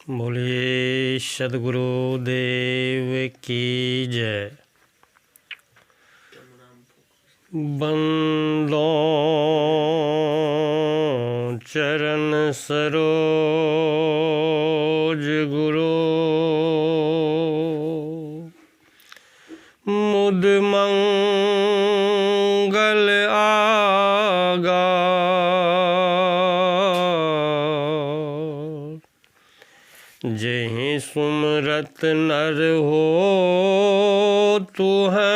बोलिए सदगुरु देव की जय। बंदों चरण सरोज गुरु, मुद मंगल आगा। जेहि सुमरत नर हो तू है,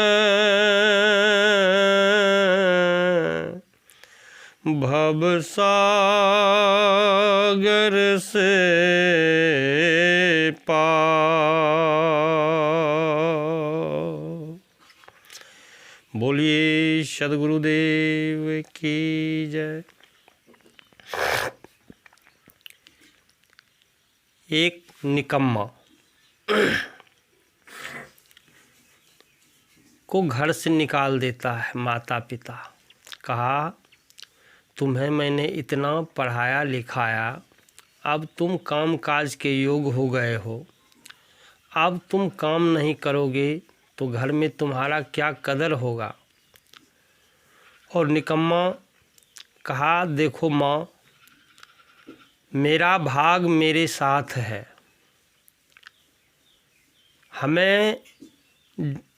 भव सागर से पार। बोलिए सदगुरुदेव की जय। एक निकम्मा को घर से निकाल देता है माता पिता। कहा, तुम्हें मैंने इतना पढ़ाया लिखाया, अब तुम काम काज के योग हो गए हो, अब तुम काम नहीं करोगे तो घर में तुम्हारा क्या कदर होगा। और निकम्मा कहा, देखो माँ, मेरा भाग मेरे साथ है, हमें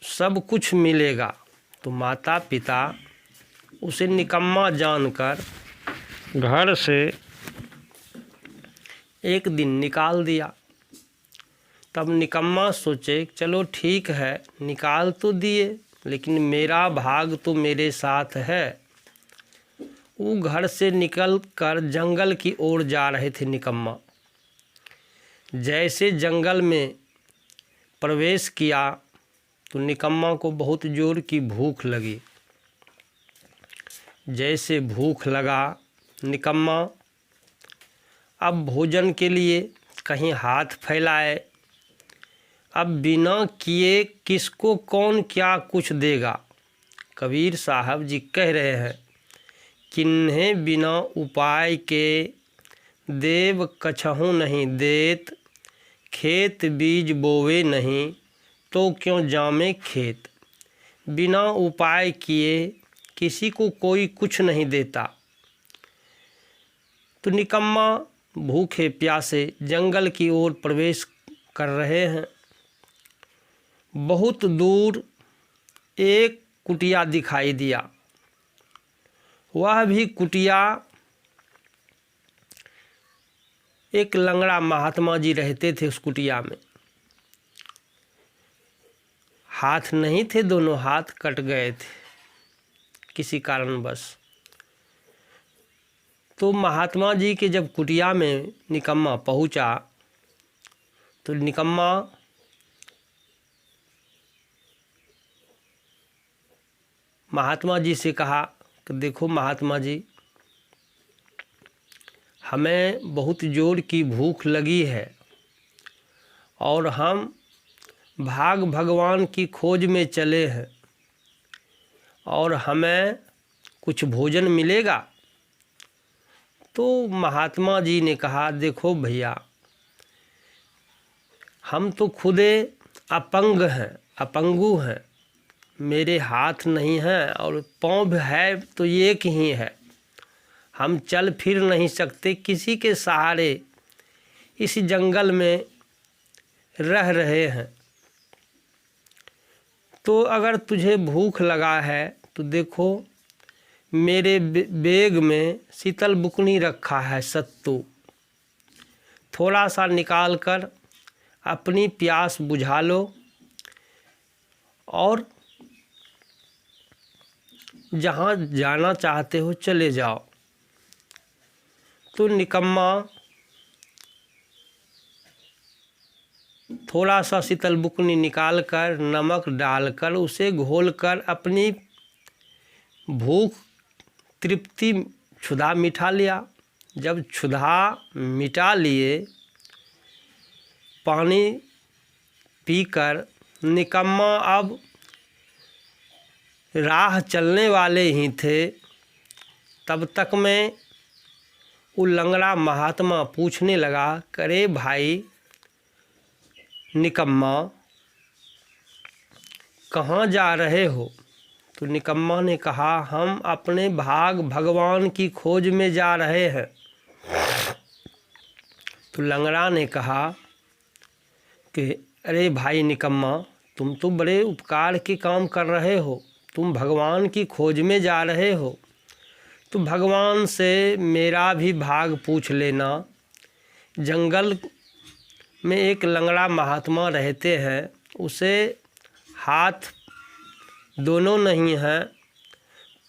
सब कुछ मिलेगा। तो माता पिता उसे निकम्मा जानकर घर से एक दिन निकाल दिया। तब निकम्मा सोचे, चलो ठीक है, निकाल तो दिए, लेकिन मेरा भाग तो मेरे साथ है। वो घर से निकल कर जंगल की ओर जा रहे थे निकम्मा। जैसे जंगल में प्रवेश किया तो निकम्मा को बहुत जोर की भूख लगी। जैसे भूख लगा, निकम्मा अब भोजन के लिए कहीं हाथ फैलाए। अब बिना किए किसको कौन क्या कुछ देगा। कबीर साहब जी कह रहे हैं, किन्हें बिना उपाय के देव कछहु नहीं देत, खेत बीज बोवे नहीं तो क्यों जामे खेत। बिना उपाय किए किसी को कोई कुछ नहीं देता। तो निकम्मा भूखे प्यासे जंगल की ओर प्रवेश कर रहे हैं। बहुत दूर एक कुटिया दिखाई दिया। वह भी कुटिया एक लंगड़ा महात्मा जी रहते थे। उस कुटिया में हाथ नहीं थे, दोनों हाथ कट गए थे किसी कारणवश। तो महात्मा जी के जब कुटिया में निकम्मा पहुंचा तो निकम्मा महात्मा जी से कहा कि देखो महात्मा जी, हमें बहुत जोर की भूख लगी है और हम भाग भगवान की खोज में चले हैं और हमें कुछ भोजन मिलेगा। तो महात्मा जी ने कहा, देखो भैया, हम तो खुदे अपंग हैं, अपंगु हैं, मेरे हाथ नहीं हैं और पाँव है तो एक ही है, हम चल फिर नहीं सकते, किसी के सहारे इस जंगल में रह रहे हैं। तो अगर तुझे भूख लगा है तो देखो मेरे बैग में शीतल बुकनी रखा है, सत्तू, थोड़ा सा निकाल कर अपनी प्यास बुझा लो और जहाँ जाना चाहते हो चले जाओ। तो निकम्मा थोड़ा सा शीतल बुकनी निकाल कर नमक डालकर उसे घोलकर अपनी भूख तृप्ति क्षुधा मिटा लिया। जब क्षुधा मिटा लिए, पानी पीकर निकम्मा अब राह चलने वाले ही थे। तब तक में वो लंगड़ा महात्मा पूछने लगा, अरे भाई, निकम्मा कहाँ जा रहे हो? तो निकम्मा ने कहा, हम अपने भाग भगवान की खोज में जा रहे हैं। तो लंगड़ा ने कहा कि अरे भाई निकम्मा, तुम तो बड़े उपकार के काम कर रहे हो, तुम भगवान की खोज में जा रहे हो तो भगवान से मेरा भी भाग पूछ लेना। जंगल में एक लंगड़ा महात्मा रहते हैं, उसे हाथ दोनों नहीं हैं,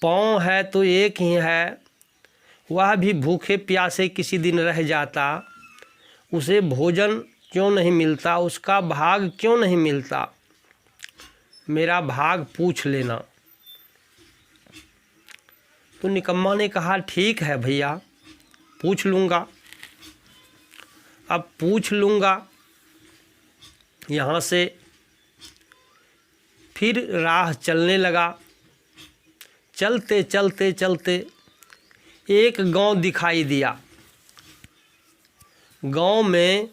पाँव है तो एक ही है, वह भी भूखे प्यासे किसी दिन रह जाता, उसे भोजन क्यों नहीं मिलता, उसका भाग क्यों नहीं मिलता, मेरा भाग पूछ लेना। तो निकम्मा ने कहा, ठीक है भैया, पूछ लूँगा। अब पूछ लूँगा। यहाँ से फिर राह चलने लगा। चलते चलते चलते एक गांव दिखाई दिया। गांव में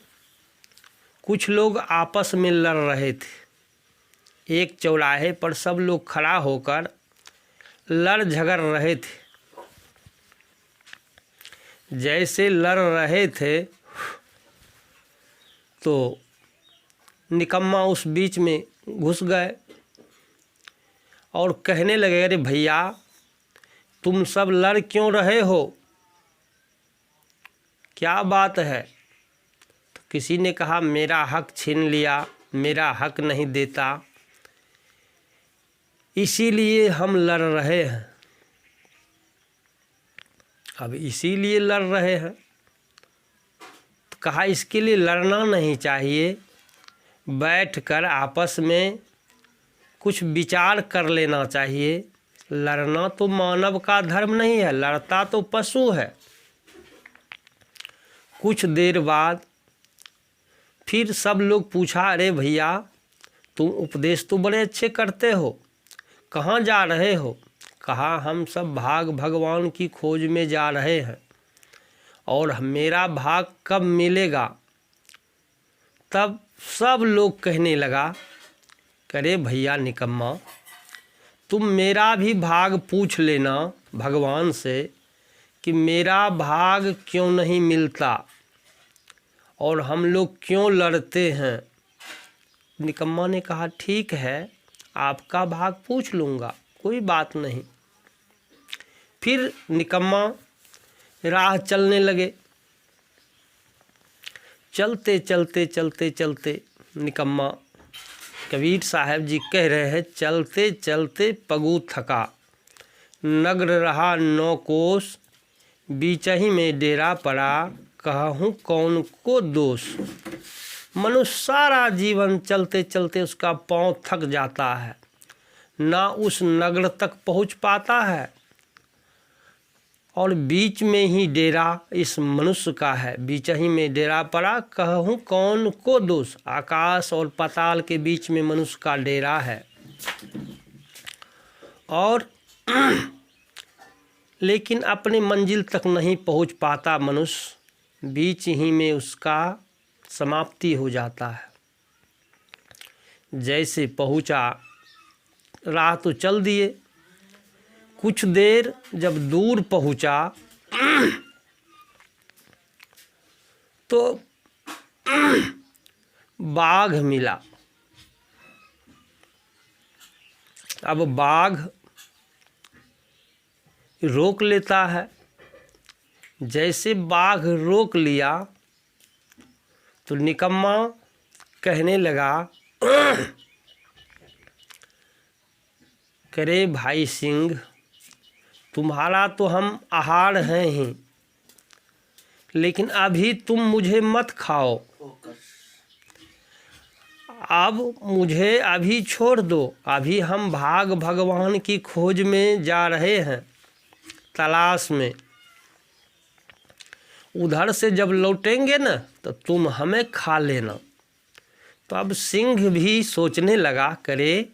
कुछ लोग आपस में लड़ रहे थे। एक चौराहे पर सब लोग खड़ा होकर लड़ झगड़ रहे थे। जैसे लड़ रहे थे तो निकम्मा उस बीच में घुस गए और कहने लगे, अरे भैया, तुम सब लड़ क्यों रहे हो, क्या बात है? तो किसी ने कहा, मेरा हक छीन लिया, मेरा हक नहीं देता, इसीलिए हम लड़ रहे हैं। अब इसीलिए लड़ रहे हैं तो कहा, इसके लिए लड़ना नहीं चाहिए, बैठकर आपस में कुछ विचार कर लेना चाहिए। लड़ना तो मानव का धर्म नहीं है, लड़ता तो पशु है। कुछ देर बाद फिर सब लोग पूछा, अरे भैया, तुम उपदेश तो बड़े अच्छे करते हो, कहाँ जा रहे हो? कहा, हम सब भाग भगवान की खोज में जा रहे हैं और मेरा भाग कब मिलेगा? तब सब लोग कहने लगा, अरे भैया निकम्मा, तुम मेरा भी भाग पूछ लेना भगवान से कि मेरा भाग क्यों नहीं मिलता और हम लोग क्यों लड़ते हैं। निकम्मा ने कहा, ठीक है, आपका भाग पूछ लूँगा, कोई बात नहीं। फिर निकम्मा राह चलने लगे। चलते चलते चलते चलते निकम्मा, कबीर साहब जी कह रहे हैं, चलते चलते पगू थका, नग्र रहा 9 कोस, बीचही में डेरा पड़ा, कहूँ कौन को दोष। मनुष्य सारा जीवन चलते चलते उसका पाँव थक जाता है, ना उस नगर तक पहुँच पाता है और बीच में ही डेरा इस मनुष्य का है, बीच ही में डेरा पड़ा, कहूँ कौन को दोष। आकाश और पाताल के बीच में मनुष्य का डेरा है और लेकिन अपने मंजिल तक नहीं पहुँच पाता मनुष्य, बीच ही में उसका समाप्ति हो जाता है। जैसे पहुँचा, राह तो चल दिए, कुछ देर जब दूर पहुँचा तो बाघ मिला। अब बाघ रोक लेता है। जैसे बाघ रोक लिया तो निकम्मा कहने लगा, करे भाई सिंह, तुम्हारा तो हम आहार हैं ही, लेकिन अभी तुम मुझे मत खाओ, अब मुझे अभी छोड़ दो। अभी हम भाग भगवान की खोज में जा रहे हैं, तलाश में। उधर से जब लौटेंगे ना तो तुम हमें खा लेना। तो अब सिंह भी सोचने लगा, करे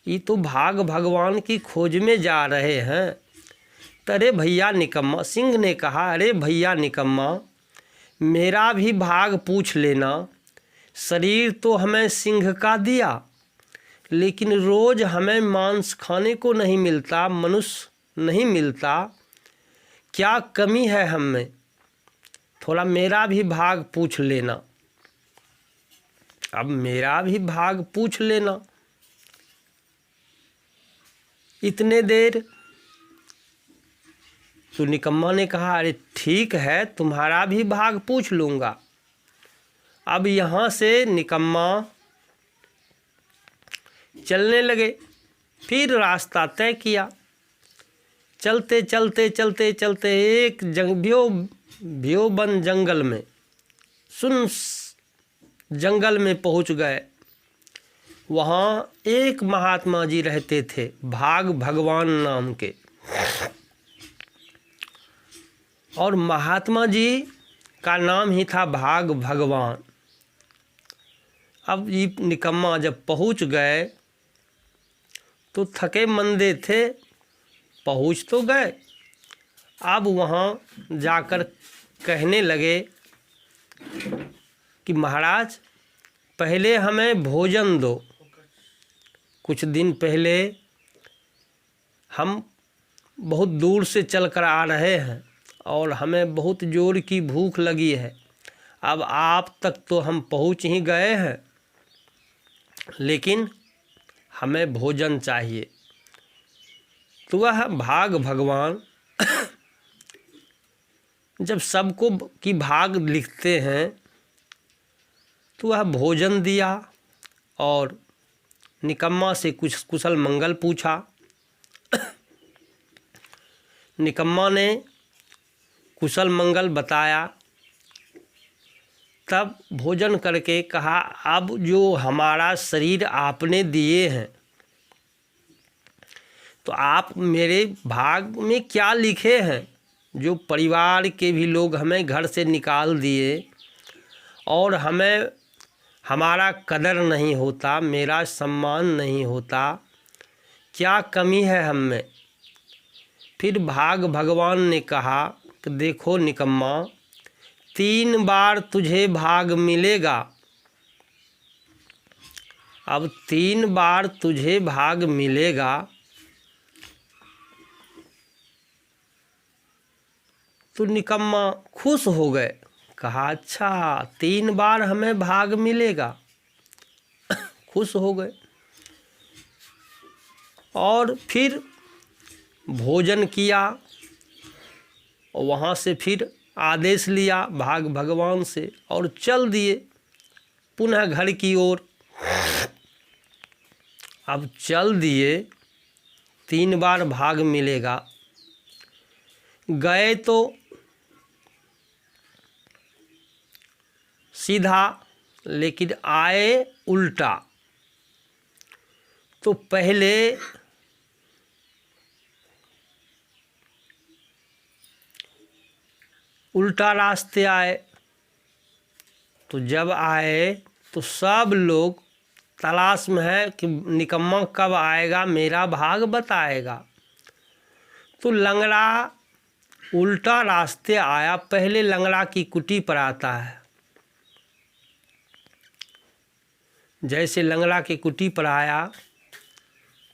ये तो भाग भगवान की खोज में जा रहे हैं। अरे भैया निकम्मा, सिंह ने कहा, अरे भैया निकम्मा, मेरा भी भाग पूछ लेना, शरीर तो हमें सिंह का दिया, लेकिन रोज हमें मांस खाने को नहीं मिलता, मनुष्य नहीं मिलता। क्या कमी है हम में? थोड़ा मेरा भी भाग पूछ लेना। अब मेरा भी भाग पूछ लेना। इतने देर तो निकम्मा ने कहा, अरे ठीक है, तुम्हारा भी भाग पूछ लूँगा। अब यहाँ से निकम्मा चलने लगे। फिर रास्ता तय किया। चलते चलते चलते चलते एक भ्योबन जंगल में, सुन जंगल में पहुँच गए। वहाँ एक महात्मा जी रहते थे, भाग भगवान नाम के। और महात्मा जी का नाम ही था भाग भगवान। अब ये निकम्मा जब पहुँच गए तो थके मंदे थे, पहुँच तो गए। अब वहाँ जाकर कहने लगे कि महाराज पहले हमें भोजन दो। कुछ दिन पहले हम बहुत दूर से चलकर आ रहे हैं और हमें बहुत जोर की भूख लगी है। अब आप तक तो हम पहुंच ही गए हैं, लेकिन हमें भोजन चाहिए। तो वह भाग भगवान जब सबको की भाग लिखते हैं तो वह भोजन दिया और निकम्मा से कुछ कुशल मंगल पूछा। निकम्मा ने कुशल मंगल बताया। तब भोजन करके कहा, अब जो हमारा शरीर आपने दिए हैं तो आप मेरे भाग में क्या लिखे हैं? जो परिवार के भी लोग हमें घर से निकाल दिए और हमें हमारा कदर नहीं होता, मेरा सम्मान नहीं होता, क्या कमी है हम में? फिर भाग भगवान ने कहा कि देखो निकम्मा, 3 बार तुझे भाग मिलेगा। अब 3 बार तुझे भाग मिलेगा तो निकम्मा खुश हो गए। कहा अच्छा 3 बार हमें भाग मिलेगा। खुश हो गए और फिर भोजन किया और वहाँ से फिर आदेश लिया भाग भगवान से और चल दिए पुनः घर की ओर। अब चल दिए, 3 बार भाग मिलेगा। गए तो सीधा, लेकिन आए उल्टा। तो पहले उल्टा रास्ते आए, तो जब आए तो सब लोग तलाश में है कि निकम्मा कब आएगा, मेरा भाग बताएगा। तो लंगड़ा उल्टा रास्ते आया। पहले लंगड़ा की कुटी पर आता है। जैसे लंगड़ा की कुटी पर आया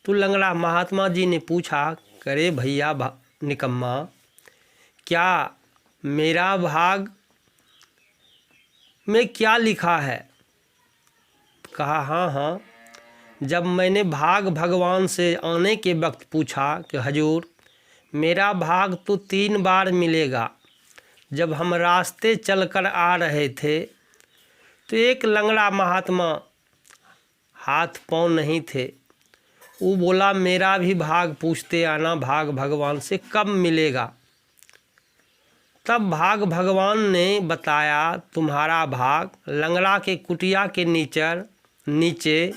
तो लंगड़ा महात्मा जी ने पूछा, करे भैया निकम्मा, क्या मेरा भाग में क्या लिखा है? कहा हाँ हाँ। जब मैंने भाग भगवान से आने के वक्त पूछा कि हजूर मेरा भाग तो 3 बार मिलेगा। जब हम रास्ते चलकर आ रहे थे तो एक लंगड़ा महात्मा, हाथ पांव नहीं थे, वो बोला मेरा भी भाग पूछते आना भाग भगवान से कब मिलेगा। तब भाग भगवान ने बताया तुम्हारा भाग लंगड़ा के कुटिया के नीचे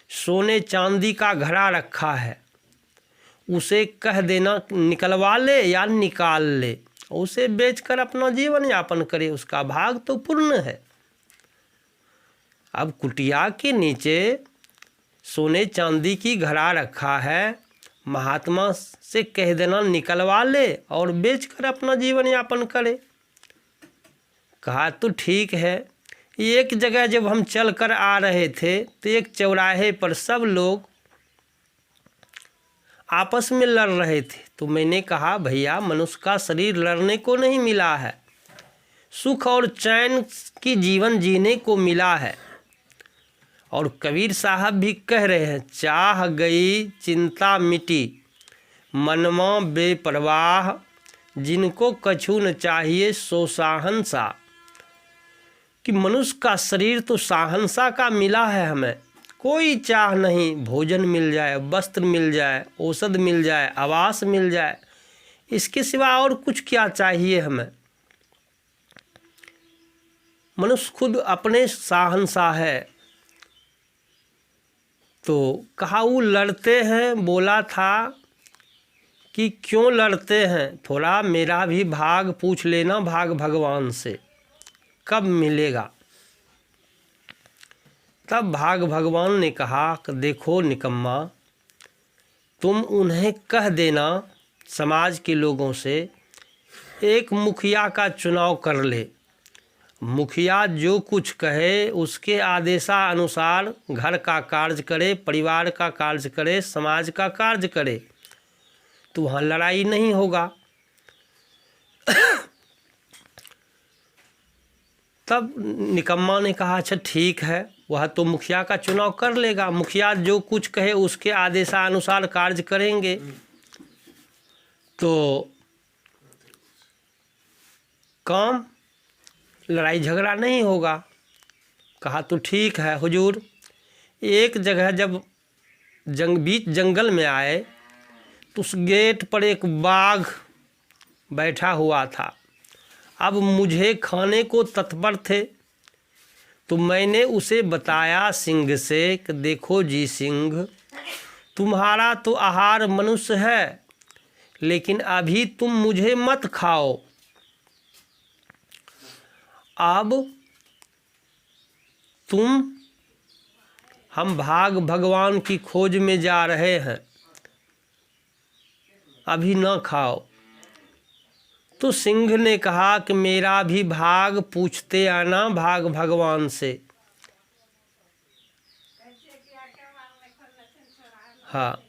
सोने चांदी का घड़ा रखा है, उसे कह देना निकलवा ले या निकाल ले, उसे बेचकर अपना जीवन यापन करे, उसका भाग तो पूर्ण है। अब कुटिया के नीचे सोने चांदी की घड़ा रखा है, महात्मा से कह देना निकलवा ले और बेचकर अपना जीवन यापन करे। कहा तो ठीक है, एक जगह जब हम चल कर आ रहे थे तो एक चौराहे पर सब लोग आपस में लड़ रहे थे। तो मैंने कहा भैया मनुष्य का शरीर लड़ने को नहीं मिला है, सुख और चैन की जीवन जीने को मिला है। और कबीर साहब भी कह रहे हैं, चाह गई चिंता मिटी मनवा बेपरवाह, जिनको कछु न चाहिए सो साहंसा। कि मनुष्य का शरीर तो साहंसा का मिला है, हमें कोई चाह नहीं, भोजन मिल जाए, वस्त्र मिल जाए, औषध मिल जाए, आवास मिल जाए, इसके सिवा और कुछ क्या चाहिए हमें। मनुष्य खुद अपने साहंसा है। तो कहा वो लड़ते हैं, बोला था कि क्यों लड़ते हैं, थोड़ा मेरा भी भाग पूछ लेना भाग भगवान से, कब मिलेगा। तब भाग भगवान ने कहा कि देखो निकम्मा, तुम उन्हें कह देना समाज के लोगों से, एक मुखिया का चुनाव कर ले, मुखिया जो कुछ कहे उसके आदेशानुसार घर का कार्य करे, परिवार का कार्य करे, समाज का कार्य करे, तो वहाँ लड़ाई नहीं होगा। तब निकम्मा ने कहा अच्छा ठीक है, वह तो मुखिया का चुनाव कर लेगा, मुखिया जो कुछ कहे उसके आदेशानुसार कार्य करेंगे तो काम लड़ाई झगड़ा नहीं होगा। कहा तो ठीक है हुजूर। एक जगह जब बीच जंगल में आए तो उस गेट पर एक बाघ बैठा हुआ था। अब मुझे खाने को तत्पर थे तो मैंने उसे बताया सिंह से कि देखो जी सिंह, तुम्हारा तो आहार मनुष्य है, लेकिन अभी तुम मुझे मत खाओ, अब हम भाग भगवान की खोज में जा रहे हैं, अभी न खाओ। तो सिंह ने कहा कि मेरा भी भाग पूछते आना भाग भगवान से। हाँ,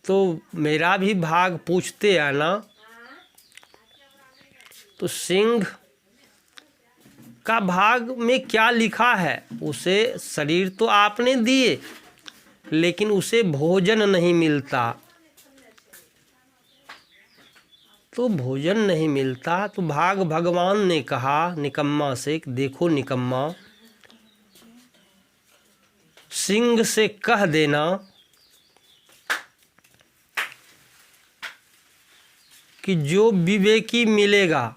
तो मेरा भी भाग पूछते आना। तो सिंह का भाग में क्या लिखा है, उसे शरीर तो आपने दिए लेकिन उसे भोजन नहीं मिलता, तो भोजन नहीं मिलता। तो भाग भगवान ने कहा निकम्मा से, देखो निकम्मा, सिंह से कह देना कि जो विवेकी मिलेगा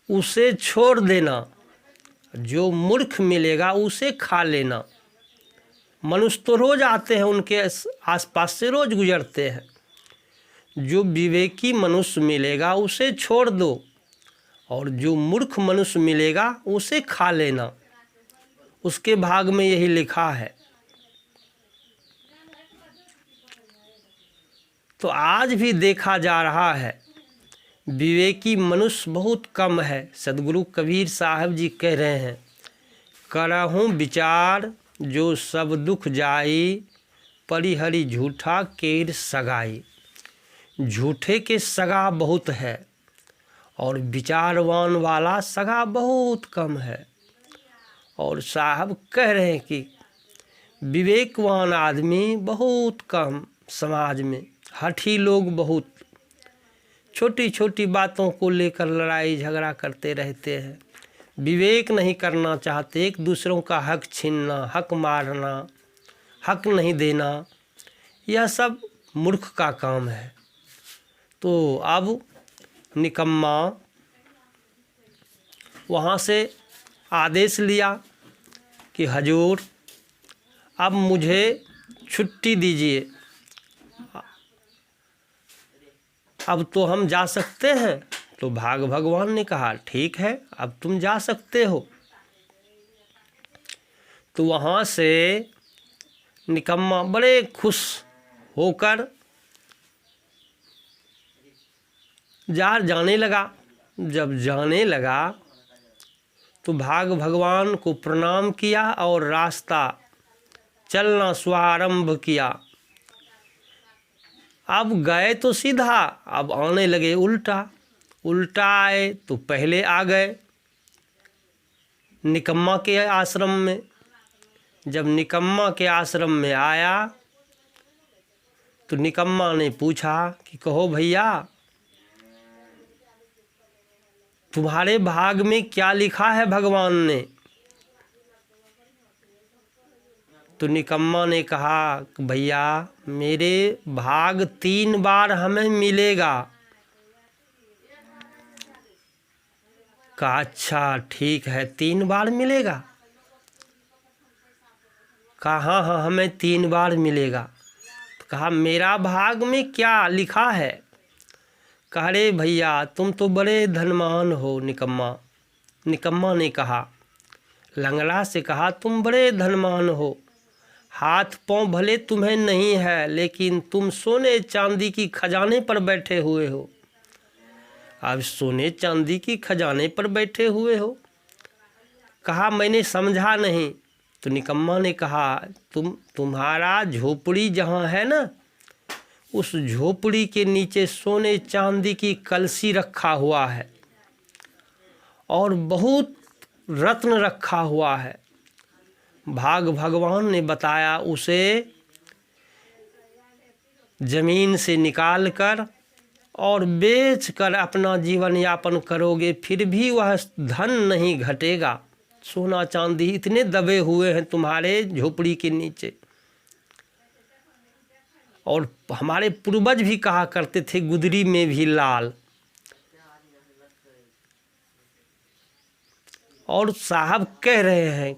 उसे छोड़ देना, जो मूर्ख मिलेगा उसे खा लेना। मनुष्य तो रोज आते हैं, उनके आसपास से रोज गुजरते हैं। जो विवेकी मनुष्य मिलेगा उसे छोड़ दो और जो मूर्ख मनुष्य मिलेगा उसे खा लेना, उसके भाग में यही लिखा है। तो आज भी देखा जा रहा है विवेकी मनुष्य बहुत कम है। सदगुरु कबीर साहब जी कह रहे हैं, करहूँ विचार जो सब दुख जाई, परिहरि झूठा केर सगाई। झूठे के सगा बहुत है और विचारवान वाला सगा बहुत कम है। और साहब कह रहे हैं कि विवेकवान आदमी बहुत कम समाज में, हठी लोग बहुत, छोटी छोटी बातों को लेकर लड़ाई झगड़ा करते रहते हैं, विवेक नहीं करना चाहते, एक दूसरों का हक छीनना, हक मारना, हक नहीं देना, यह सब मूर्ख का काम है। तो अब निकम्मा वहाँ से आदेश लिया कि हजूर अब मुझे छुट्टी दीजिए, अब तो हम जा सकते हैं। तो भाग भगवान ने कहा ठीक है, अब तुम जा सकते हो। तो वहाँ से निकम्मा बड़े खुश होकर जाने लगा। जब जाने लगा तो भाग भगवान को प्रणाम किया और रास्ता चलना स्वारंभ किया। अब गए तो सीधा, अब आने लगे उल्टा। उल्टा आए तो पहले आ गए निकम्मा के आश्रम में। जब निकम्मा के आश्रम में आया तो निकम्मा ने पूछा कि कहो भैया, तुम्हारे भाग में क्या लिखा है भगवान ने? तो निकम्मा ने कहा भैया, मेरे भाग 3 बार हमें मिलेगा। कहा अच्छा ठीक है, 3 बार मिलेगा? कहा हाँ हाँ हमें 3 बार मिलेगा। तो कहा मेरा भाग में क्या लिखा है? कहा रे भैया, तुम तो बड़े धनवान हो। निकम्मा ने कहा, लंगड़ा से कहा, तुम बड़े धनवान हो, हाथ पांव भले तुम्हें नहीं है, लेकिन तुम सोने चांदी की खजाने पर बैठे हुए हो। अब सोने चांदी की खजाने पर बैठे हुए हो? कहा मैंने समझा नहीं। तो निकम्मा ने कहा तुम्हारा झोपड़ी जहाँ है ना, उस झोपड़ी के नीचे सोने चांदी की कलसी रखा हुआ है और बहुत रत्न रखा हुआ है। भाग भगवान ने बताया उसे जमीन से निकाल कर और बेच कर अपना जीवन यापन करोगे, फिर भी वह धन नहीं घटेगा। सोना चांदी इतने दबे हुए हैं तुम्हारे झोपड़ी के नीचे। और हमारे पूर्वज भी कहा करते थे, गुदरी में भी लाल। और साहब कह रहे हैं,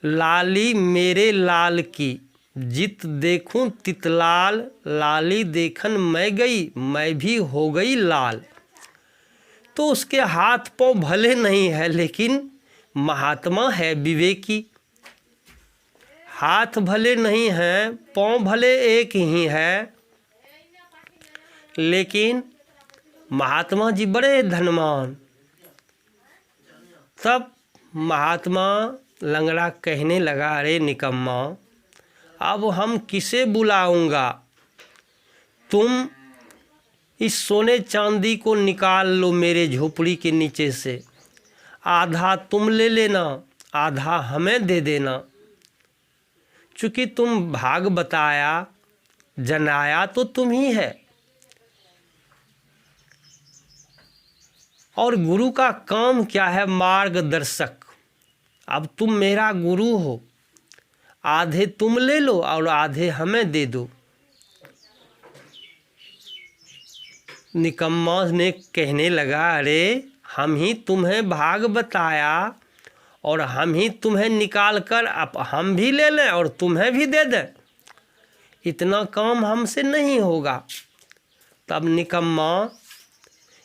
लाली मेरे लाल की जित देखूं तितलाल, लाली देखन मैं गई, मैं भी हो गई लाल। तो उसके हाथ पांव भले नहीं है, लेकिन महात्मा है विवेकी। हाथ भले नहीं हैं, पांव भले एक ही है, लेकिन महात्मा जी बड़े धनवान। तब महात्मा लंगड़ा कहने लगा, अरे निकम्मा, अब हम किसे बुलाऊंगा? तुम इस सोने चांदी को निकाल लो मेरे झोपड़ी के नीचे से, आधा तुम ले लेना, आधा हमें दे देना। चूँकि तुम भाग बताया, जनाया तो तुम ही है, और गुरु का काम क्या है? मार्गदर्शक। अब तुम मेरा गुरु हो, आधे तुम ले लो और आधे हमें दे दो। निकम्मा ने कहने लगा, अरे हम ही तुम्हें भाग बताया और हम ही तुम्हें निकाल कर अब हम भी ले लें और तुम्हें भी दे दें, इतना काम हमसे नहीं होगा। तब निकम्मा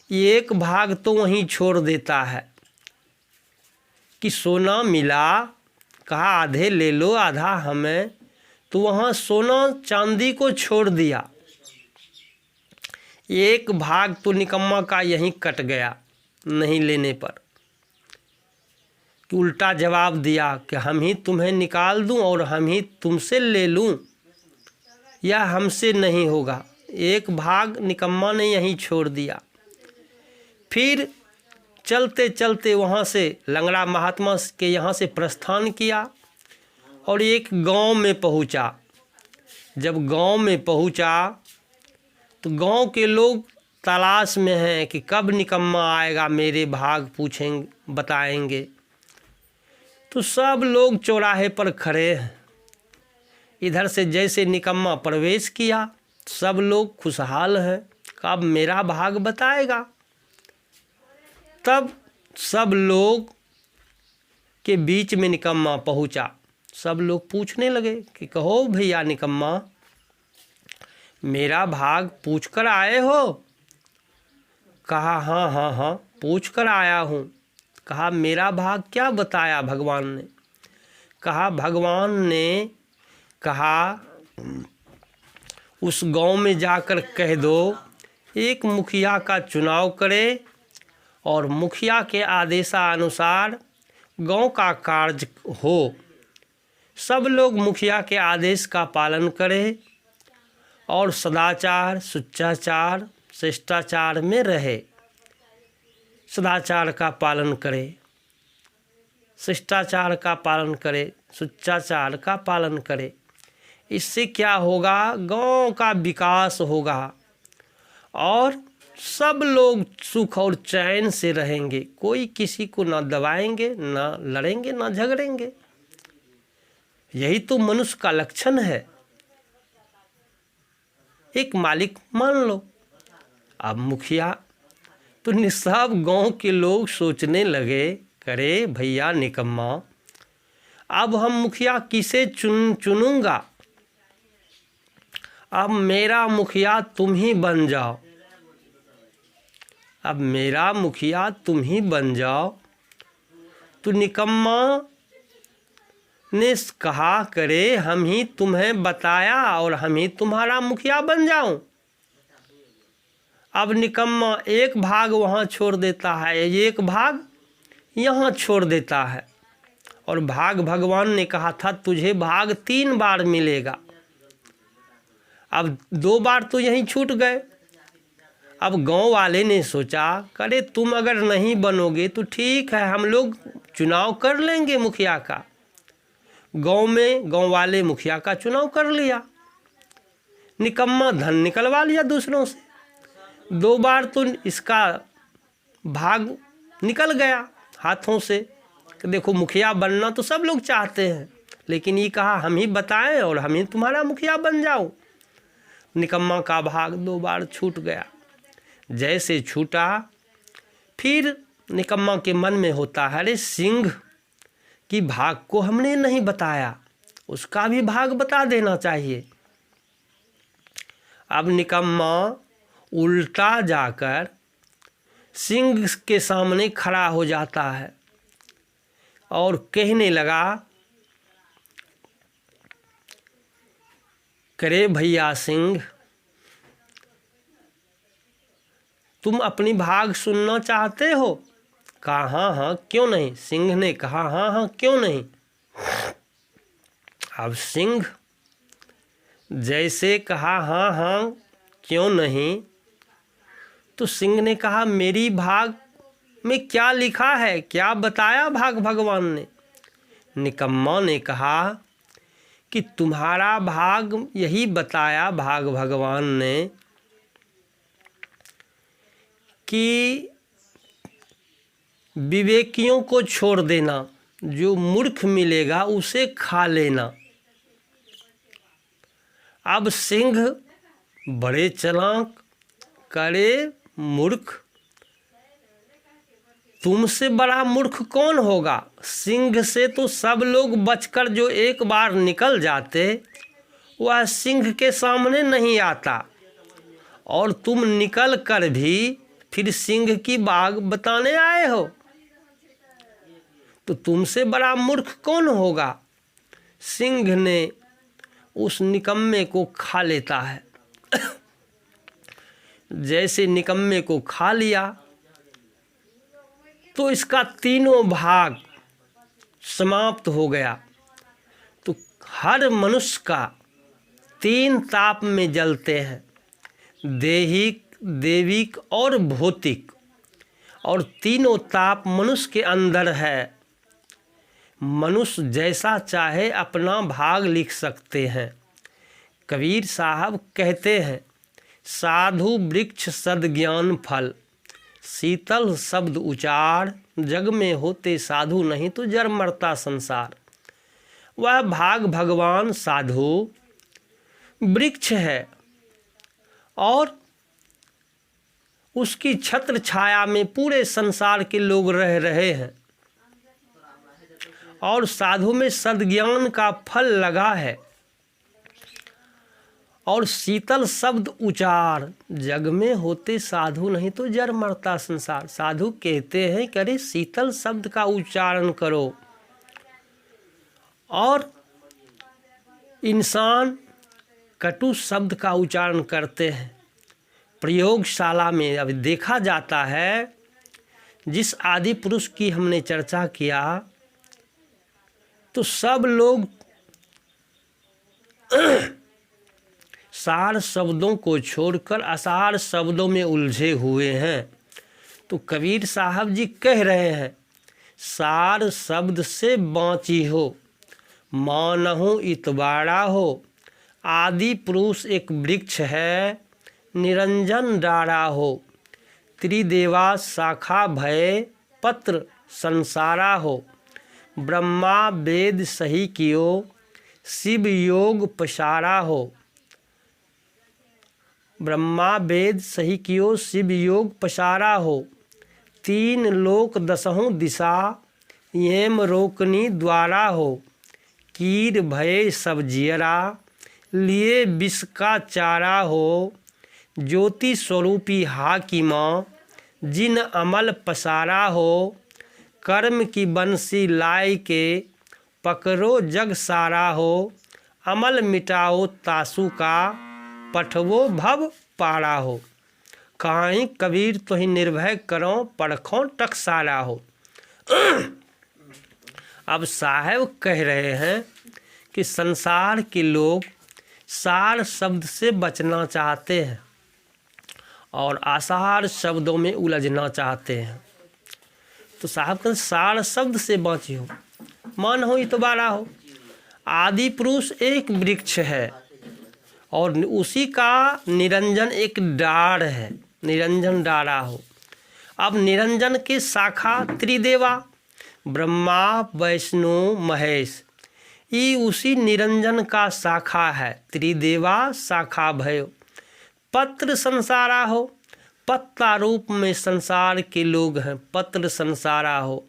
एक भाग तो वहीं छोड़ देता है कि सोना मिला, कहा आधे ले लो आधा हमें, तो वहाँ सोना चांदी को छोड़ दिया। एक भाग तो निकम्मा का यहीं कट गया नहीं लेने पर, कि उल्टा जवाब दिया कि हम ही तुम्हें निकाल दूं और हम ही तुमसे ले लूं, या हमसे नहीं होगा। एक भाग निकम्मा ने यहीं छोड़ दिया। फिर चलते चलते वहाँ से लंगड़ा महात्मा के यहाँ से प्रस्थान किया और एक गांव में पहुँचा। जब गांव में पहुँचा तो गांव के लोग तलाश में हैं कि कब निकम्मा आएगा, मेरे भाग पूछेंगे, बताएंगे। तो सब लोग चौराहे पर खड़े हैं। इधर से जैसे निकम्मा प्रवेश किया, सब लोग खुशहाल हैं, कब मेरा भाग बताएगा। तब सब लोग के बीच में निकम्मा पहुंचा। सब लोग पूछने लगे कि कहो भैया निकम्मा, मेरा भाग पूछ कर आए हो? कहा हाँ हाँ हाँ पूछ कर आया हूँ। कहा मेरा भाग क्या बताया भगवान ने? कहा भगवान ने कहा उस गांव में जाकर कह दो एक मुखिया का चुनाव करे और मुखिया के आदेशानुसार गांव का कार्य हो। सब लोग मुखिया के आदेश का पालन करें और सदाचार, शिष्टाचार, शिष्टाचार में रहे। सदाचार का पालन करें, शिष्टाचार का पालन करें, शिष्टाचार का पालन करें। इससे क्या होगा? गांव का विकास होगा और सब लोग सुख और चैन से रहेंगे। कोई किसी को ना दबाएंगे, ना लड़ेंगे, ना झगड़ेंगे। यही तो मनुष्य का लक्षण है। एक मालिक मान लो। अब मुखिया तो सब गांव के लोग सोचने लगे, करे भैया निकम्मा, अब हम मुखिया किसे चुनूंगा? अब मेरा मुखिया तुम ही बन जाओ। अब मेरा मुखिया तुम ही बन जाओ। तो निकम्मा ने कहा, करे हम ही तुम्हें बताया और हम ही तुम्हारा मुखिया बन जाऊं। अब निकम्मा एक भाग वहाँ छोड़ देता है, एक भाग यहाँ छोड़ देता है। और भाग भगवान ने कहा था तुझे भाग 3 बार मिलेगा। अब 2 बार तो यहीं छूट गए। अब गांव वाले ने सोचा, करे तुम अगर नहीं बनोगे तो ठीक है, हम लोग चुनाव कर लेंगे मुखिया का। गांव में गांव वाले मुखिया का चुनाव कर लिया। निकम्मा धन निकलवा लिया दूसरों से। 2 बार तो इसका भाग निकल गया हाथों से। देखो मुखिया बनना तो सब लोग चाहते हैं, लेकिन ये कहा हम ही बताएं और हम ही तुम्हारा मुखिया बन जाओ। निकम्मा का भाग 2 बार छूट गया। जैसे छूटा, फिर निकम्मा के मन में होता है, अरे सिंह की भाग को हमने नहीं बताया, उसका भी भाग बता देना चाहिए। अब निकम्मा उल्टा जाकर सिंह के सामने खड़ा हो जाता है और कहने लगा, करे भैया सिंह, तुम अपनी भाग सुनना चाहते हो? कहा हाँ हाँ क्यों नहीं। सिंह ने कहा हाँ हाँ क्यों नहीं। अब सिंह जैसे कहा हाँ हाँ क्यों नहीं, तो सिंह ने कहा मेरी भाग में क्या लिखा है, क्या बताया भाग भगवान ने? निकम्मा ने कहा कि तुम्हारा भाग यही बताया भाग भगवान ने कि विवेकियों को छोड़ देना, जो मूर्ख मिलेगा उसे खा लेना। अब सिंह बड़े चालाक, करे मूर्ख, तुमसे बड़ा मूर्ख कौन होगा? सिंह से तो सब लोग बचकर जो एक बार निकल जाते, वह सिंह के सामने नहीं आता, और तुम निकल कर भी फिर सिंह की बाग बताने आए हो। तो तुमसे बड़ा मूर्ख कौन होगा? सिंह ने उस निकम्मे को खा लेता है। जैसे निकम्मे को खा लिया तो इसका 3 भाग समाप्त हो गया। तो हर मनुष्य का 3 ताप में जलते हैं, दैहिक, दैविक और भौतिक, और तीनों ताप मनुष्य के अंदर है। मनुष्य जैसा चाहे अपना भाग लिख सकते हैं। कबीर साहब कहते हैं, साधु वृक्ष सद्ज्ञान फल, शीतल शब्द उचार, जग में होते साधु नहीं तो जर मरता संसार। वह भाग भगवान साधु वृक्ष है और उसकी छत्र छाया में पूरे संसार के लोग रह रहे हैं, और साधु में सद्ज्ञान का फल लगा है। और शीतल शब्द उचार, जग में होते साधु नहीं तो जर मरता संसार। साधु कहते हैं कि अरे शीतल शब्द का उच्चारण करो, और इंसान कटु शब्द का उच्चारण करते हैं। प्रयोगशाला में अब देखा जाता है, जिस आदि पुरुष की हमने चर्चा किया तो सब लोग सार शब्दों को छोड़कर असार शब्दों में उलझे हुए हैं। तो कबीर साहब जी कह रहे हैं, सार शब्द से बाँची हो, मानहु इतबारा हो। आदि पुरुष एक वृक्ष है, निरंजन डारा हो। त्रिदेवा शाखा भय, पत्र संसारा हो। ब्रह्मा वेद सही कियो, शिव योग पसारा हो। ब्रह्मा वेद सही कियो, शिव योग पसारा हो। तीन लोक दसहों दिशा, येम रोकनी द्वारा हो। कीर भय सब जियरा, लिए विष का चारा हो। ज्योति स्वरूपी हाकिमा, जिन अमल पसारा हो। कर्म की बंसी लाई के, पकड़ो जग सारा हो। अमल मिटाओ तासु का, पठवो भव पारा हो। काहीं कबीर तुहि निर्भय करो, परखों टकसारा हो। अब साहब कह रहे हैं कि संसार के लोग सार शब्द से बचना चाहते हैं और आसार शब्दों में उलझना चाहते हैं। तो साहब कहते सार शब्द से बाँची हो, मन हो इतबारा हो। आदि पुरुष एक वृक्ष है और उसी का निरंजन एक डाढ़ है, निरंजन डारा हो। अब निरंजन की शाखा त्रिदेवा, ब्रह्मा वैष्णु महेश, ये उसी निरंजन का शाखा है। त्रिदेवा शाखा भयो, पत्र संसारा हो। पत्ता रूप में संसार के लोग हैं, पत्र संसारा हो।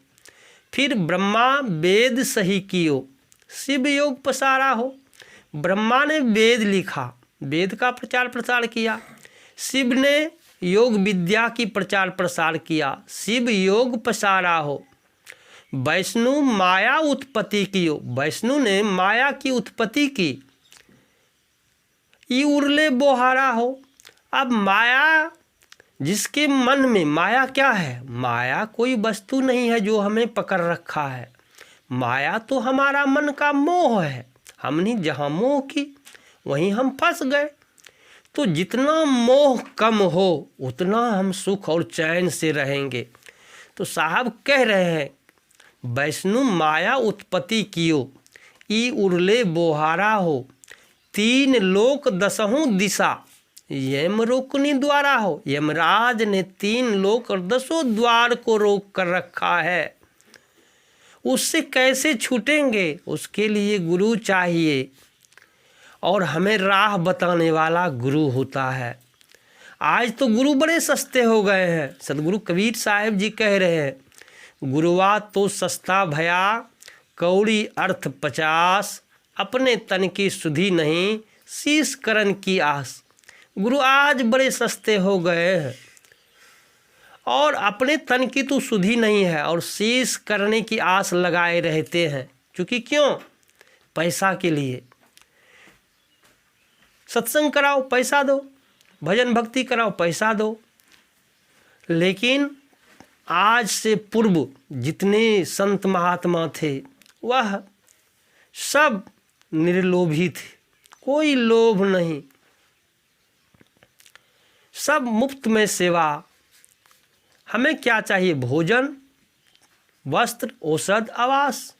फिर ब्रह्मा वेद सही कियो, शिव योग पसारा हो। ब्रह्मा ने वेद लिखा, वेद का प्रचार प्रसार किया। शिव ने योग विद्या की प्रचार प्रसार किया, शिव योग पसारा हो। वैष्णु माया उत्पत्ति कियो, वैष्णु ने माया की उत्पत्ति की। ई उरले बोहारा हो। अब माया, जिसके मन में माया क्या है? माया कोई वस्तु नहीं है जो हमें पकड़ रखा है। माया तो हमारा मन का मोह है। हमने जहाँ मोह की वहीं हम फंस गए। तो जितना मोह कम हो उतना हम सुख और चैन से रहेंगे। तो साहब कह रहे हैं, वैष्णु माया उत्पत्ति कियो, ई उरले बोहारा हो। तीन लोक दसहों दिशा, यम रोकनी द्वारा हो। यमराज ने तीन लोक और दसों द्वार को रोक कर रखा है। उससे कैसे छूटेंगे? उसके लिए गुरु चाहिए और हमें राह बताने वाला गुरु होता है। आज तो गुरु बड़े सस्ते हो गए हैं। सदगुरु कबीर साहब जी कह रहे हैं, गुरुआ तो सस्ता भया, कौड़ी अर्थ 50। अपने तन की सुधि नहीं, शीश करन की आस। गुरु आज बड़े सस्ते हो गए हैं और अपने तन की तो सुधि नहीं है और शीश करने की आस लगाए रहते हैं। क्योंकि क्यों? पैसा के लिए। सत्संग कराओ, पैसा दो। भजन भक्ति कराओ, पैसा दो। लेकिन आज से पूर्व जितने संत महात्मा थे वह सब निर्लोभी थे, कोई लोभ नहीं, सब मुफ्त में सेवा। हमें क्या चाहिए? भोजन, वस्त्र, औषध, आवास,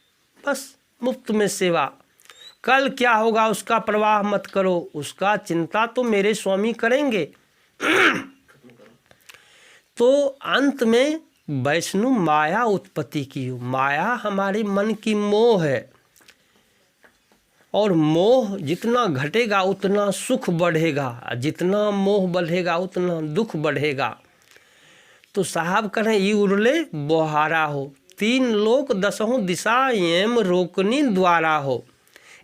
बस मुफ्त में सेवा। कल क्या होगा उसका परवाह मत करो, उसका चिंता तो मेरे स्वामी करेंगे। तो अंत में वैष्णु माया उत्पत्ति की हो। माया हमारे मन की मोह है और मोह जितना घटेगा उतना सुख बढ़ेगा, जितना मोह बढ़ेगा उतना दुख बढ़ेगा। तो साहब कहें, ई उरले बोहारा हो। तीन लोक दसहों दिशा, यम रोकनी द्वारा हो।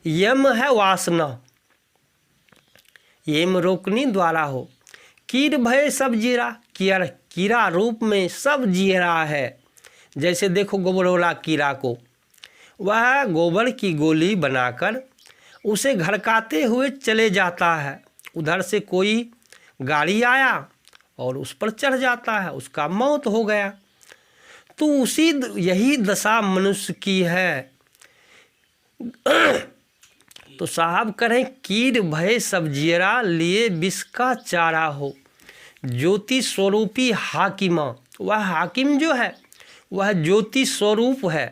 यम है वासना, यम रोकनी द्वारा हो। कीर भय सब जीरा, कीड़ा रूप में सब जीरा है। जैसे देखो गोबरोला कीड़ा को, वह गोबर की गोली बनाकर उसे घड़काते हुए चले जाता है। उधर से कोई गाड़ी आया और उस पर चढ़ जाता है, उसका मौत हो गया। तो उसी यही दशा मनुष्य की है। तो साहब करें कीड़ भय सब जियरा लिए विष का चारा हो। ज्योति स्वरूपी हाकिमा, वह हाकिम जो है वह ज्योति स्वरूप है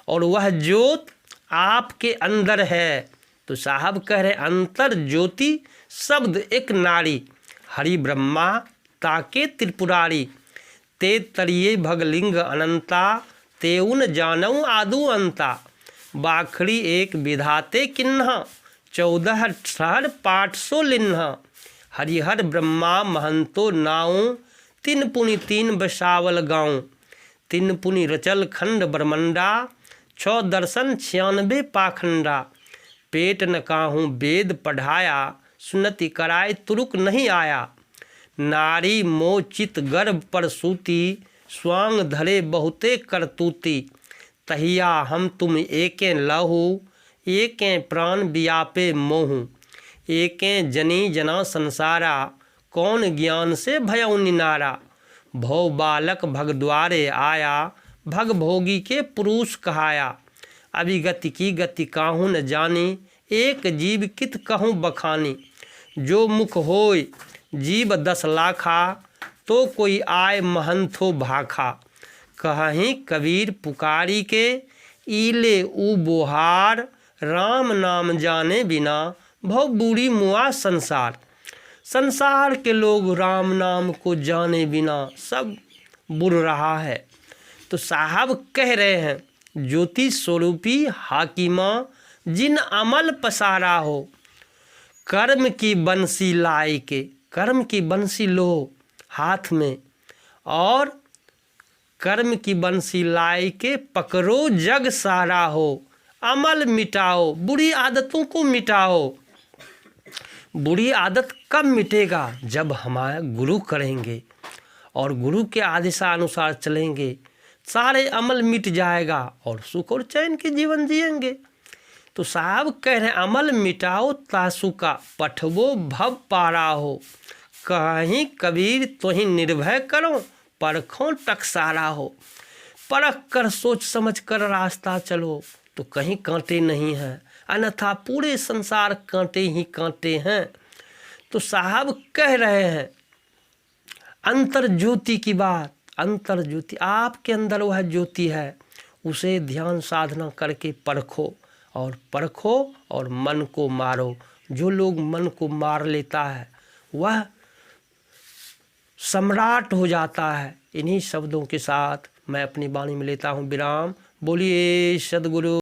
और वह ज्योत आपके अंदर है। तो साहब कह रहे अंतर ज्योति शब्द एक नारी, हरि ब्रह्मा ताके त्रिपुरारी, ते तरिये भगलिंग अनंता, तेउन जानऊ आदु अंता, बाखड़ी एक विधाते किन्हा, 14 ठहर 500 लिन्हा, हरिहर ब्रह्मा महंतो नाऊं, 3 पुनि 3 बसावल गाँव, 3 पुनि रचल खंड ब्रह्मंडा, 6 दर्शन 96 पाखंडा, पेट न काहूँ वेद पढ़ाया, सुनति कराय तुरुक नहीं आया, नारी मोचित गर्भ पर सूती, स्वांग धरे बहुते करतूती, तहिया हम तुम एकें लहू, एकें प्राण व्यापे मोहू, एकें जनी जना संसारा, कौन ज्ञान से भयउ निनारा, भव बालक भगद्वारे आया, भग भोगी के पुरुष कहाया, अभिगति की गति काहू न जानी, एक जीव कित कहूँ बखानी, जो मुख होय जीव 10 लाखा, तो कोई आय महंथो भाखा, कहीं कबीर पुकारी के, ईले ऊ बोहार, राम नाम जाने बिना भव बूढ़ी मुआ संसार। संसार के लोग राम नाम को जाने बिना सब बुर रहा है। तो साहब कह रहे हैं ज्योति स्वरूपी हाकिमा, जिन अमल पसारा हो, कर्म की बंसी लाई के, कर्म की बंसी लो हाथ में और कर्म की बंसी लाई के पकड़ो जग सारा हो, अमल मिटाओ बुरी आदतों को मिटाओ। बुरी आदत कब मिटेगा? जब हमारे गुरु करेंगे और गुरु के आदेशानुसार चलेंगे, सारे अमल मिट जाएगा और सुख और चैन के जीवन जिएंगे। तो साहब कह रहे अमल मिटाओ तासु का, पठवो भव पारा हो, कहीं कबीर तुहि निर्भय करो, परखों टकसारा हो। परख कर सोच समझ कर रास्ता चलो तो कहीं कांटे नहीं हैं, अन्यथा पूरे संसार कांटे ही कांटे हैं। तो साहब कह रहे हैं अंतर ज्योति की बात। अंतर ज्योति आपके अंदर वह ज्योति है, उसे ध्यान साधना करके परखो और मन को मारो। जो लोग मन को मार लेता है वह सम्राट हो जाता है। इन्हीं शब्दों के साथ मैं अपनी वाणी में लेता हूँ विराम। बोलिए सद्गुरु।